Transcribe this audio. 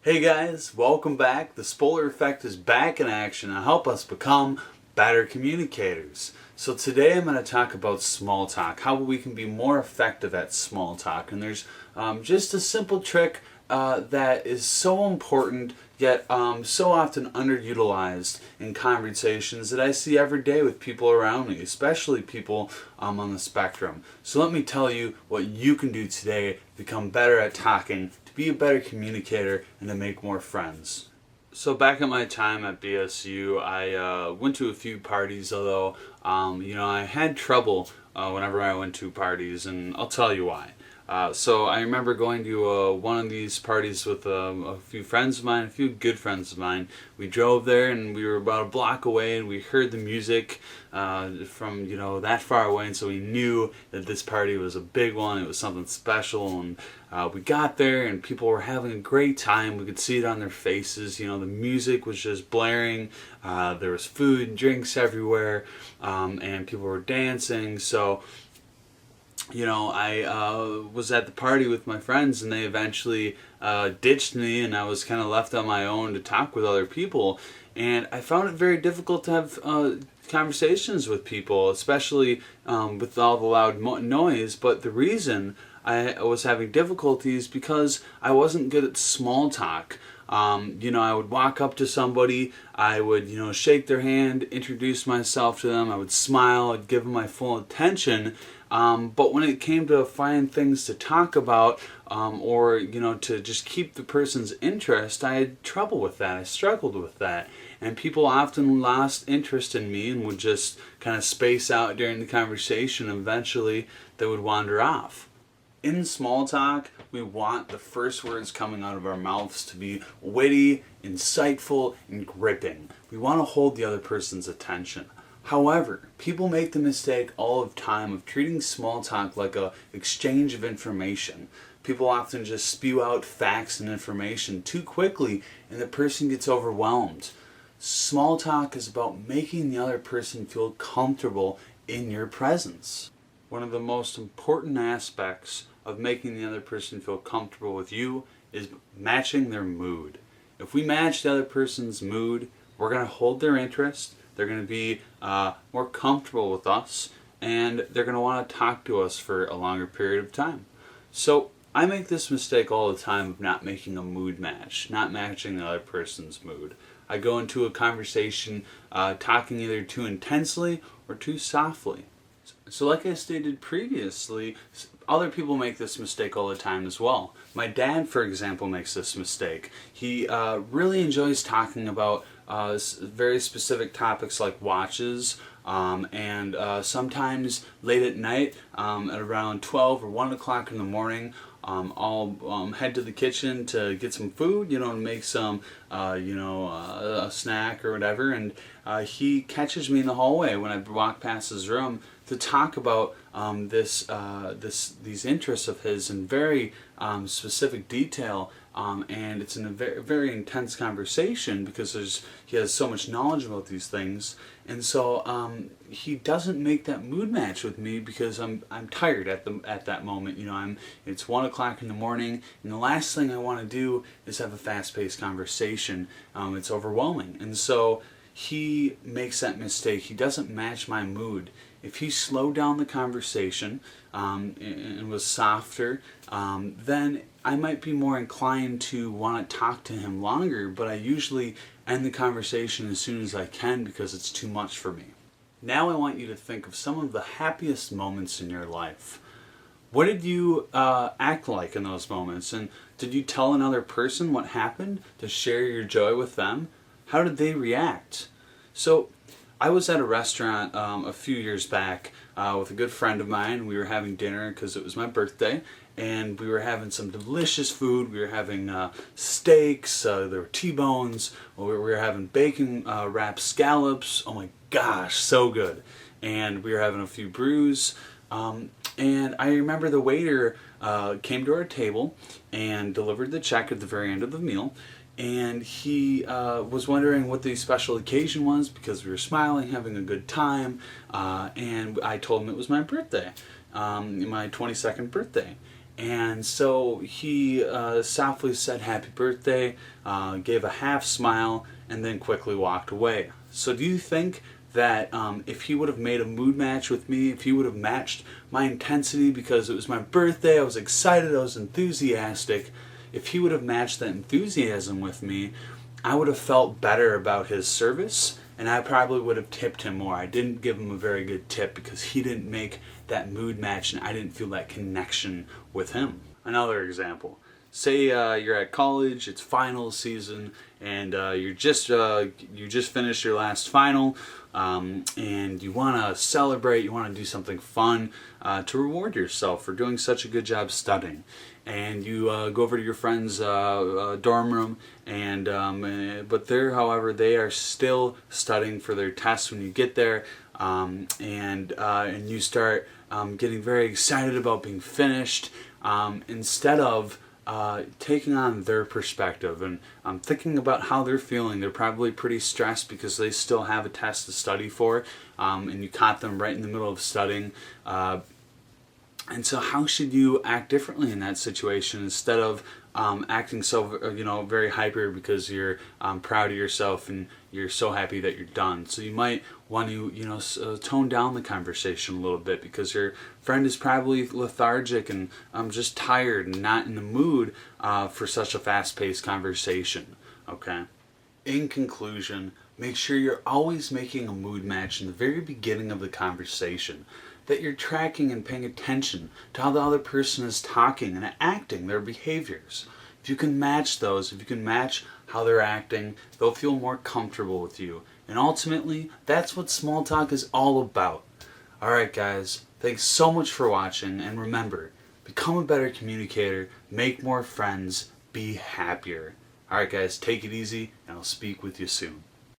Hey guys, welcome back. The Spoiler Effect is back in action to help us become better communicators. So today I'm going to talk about small talk, how we can be more effective at small talk. And there's just a simple trick that is so important yet so often underutilized in conversations that I see every day with people around me, especially people on the spectrum. So let me tell you what you can do today to become better at talking, be a better communicator, and to make more friends. So back at my time at BSU, I went to a few parties, although I had trouble whenever I went to parties, and I'll tell you why. So I remember going to one of these parties with a few friends of mine, a few good friends of mine. We drove there and we were about a block away, and we heard the music from that far away, and so we knew that this party was a big one. It was something special, and we got there and people were having a great time. We could see it on their faces. The music was just blaring. There was food and drinks everywhere, and people were dancing. So I was at the party with my friends, and they eventually ditched me, and I was kind of left on my own to talk with other people. And I found it very difficult to have conversations with people, especially with all the loud noise. But the reason I was having difficulties because I wasn't good at small talk. I would walk up to somebody, I would, shake their hand, introduce myself to them, I would smile, I'd give them my full attention. But when it came to find things to talk about, or to just keep the person's interest, I had trouble with that. I struggled with that. And people often lost interest in me and would just kind of space out during the conversation. Eventually, they would wander off. In small talk, we want the first words coming out of our mouths to be witty, insightful, and gripping. We want to hold the other person's attention. However, people make the mistake all of time of treating small talk like an exchange of information. People often just spew out facts and information too quickly, and the person gets overwhelmed. Small talk is about making the other person feel comfortable in your presence. One of the most important aspects of making the other person feel comfortable with you is matching their mood. If we match the other person's mood, we're going to hold their interest, they're going to be more comfortable with us, and they're going to want to talk to us for a longer period of time. So I make this mistake all the time of not making a mood match, not matching the other person's mood. I go into a conversation talking either too intensely or too softly. So like I stated previously, other people make this mistake all the time as well. My dad, for example, makes this mistake. He really enjoys talking about very specific topics like watches, and sometimes late at night at around 12 or 1 o'clock in the morning, I'll head to the kitchen to get some food, and make some, a snack or whatever, and he catches me in the hallway when I walk past his room to talk about these interests of his in very specific detail, and it's in a very, very intense conversation because he has so much knowledge about these things, and so he doesn't make that mood match with me because I'm tired at that moment. It's 1 o'clock in the morning, and the last thing I want to do is have a fast-paced conversation. It's overwhelming, and so he makes that mistake. He doesn't match my mood. If he slowed down the conversation and was softer, then I might be more inclined to want to talk to him longer, but I usually end the conversation as soon as I can because it's too much for me. Now I want you to think of some of the happiest moments in your life. What did you act like in those moments? And did you tell another person what happened to share your joy with them? How did they react? So I was at a restaurant a few years back with a good friend of mine. We were having dinner because it was my birthday, and we were having some delicious food. We were having steaks, there were T-bones, we were having bacon wrapped scallops. Oh my gosh, so good. And we were having a few brews. And I remember the waiter came to our table and delivered the check at the very end of the meal. And he was wondering what the special occasion was because we were smiling, having a good time, and I told him it was my birthday, my 22nd birthday. And so he softly said happy birthday, gave a half smile, and then quickly walked away. So do you think that if he would have made a mood match with me, if he would have matched my intensity because it was my birthday, I was excited, I was enthusiastic, if he would have matched that enthusiasm with me, I would have felt better about his service, and I probably would have tipped him more. I didn't give him a very good tip because he didn't make that mood match and I didn't feel that connection with him. Another example. Say you're at college, it's final season, and you just finished your last final, and you want to celebrate, you want to do something fun to reward yourself for doing such a good job studying. And you go over to your friend's dorm room, and but however, they are still studying for their tests when you get there, and you start getting very excited about being finished, instead of taking on their perspective and thinking about how they're feeling. They're probably pretty stressed because they still have a test to study for, and you caught them right in the middle of studying. And so how should you act differently in that situation instead of acting so very hyper because you're proud of yourself and you're so happy that you're done? So you might want to tone down the conversation a little bit because your friend is probably lethargic and just tired and not in the mood for such a fast-paced conversation. Okay. In conclusion, make sure you're always making a mood match in the very beginning of the conversation, that you're tracking and paying attention to how the other person is talking and acting, their behaviors. If you can match those, if you can match how they're acting, they'll feel more comfortable with you. And ultimately, that's what small talk is all about. Alright guys, thanks so much for watching, and remember, become a better communicator, make more friends, be happier. Alright guys, take it easy, and I'll speak with you soon.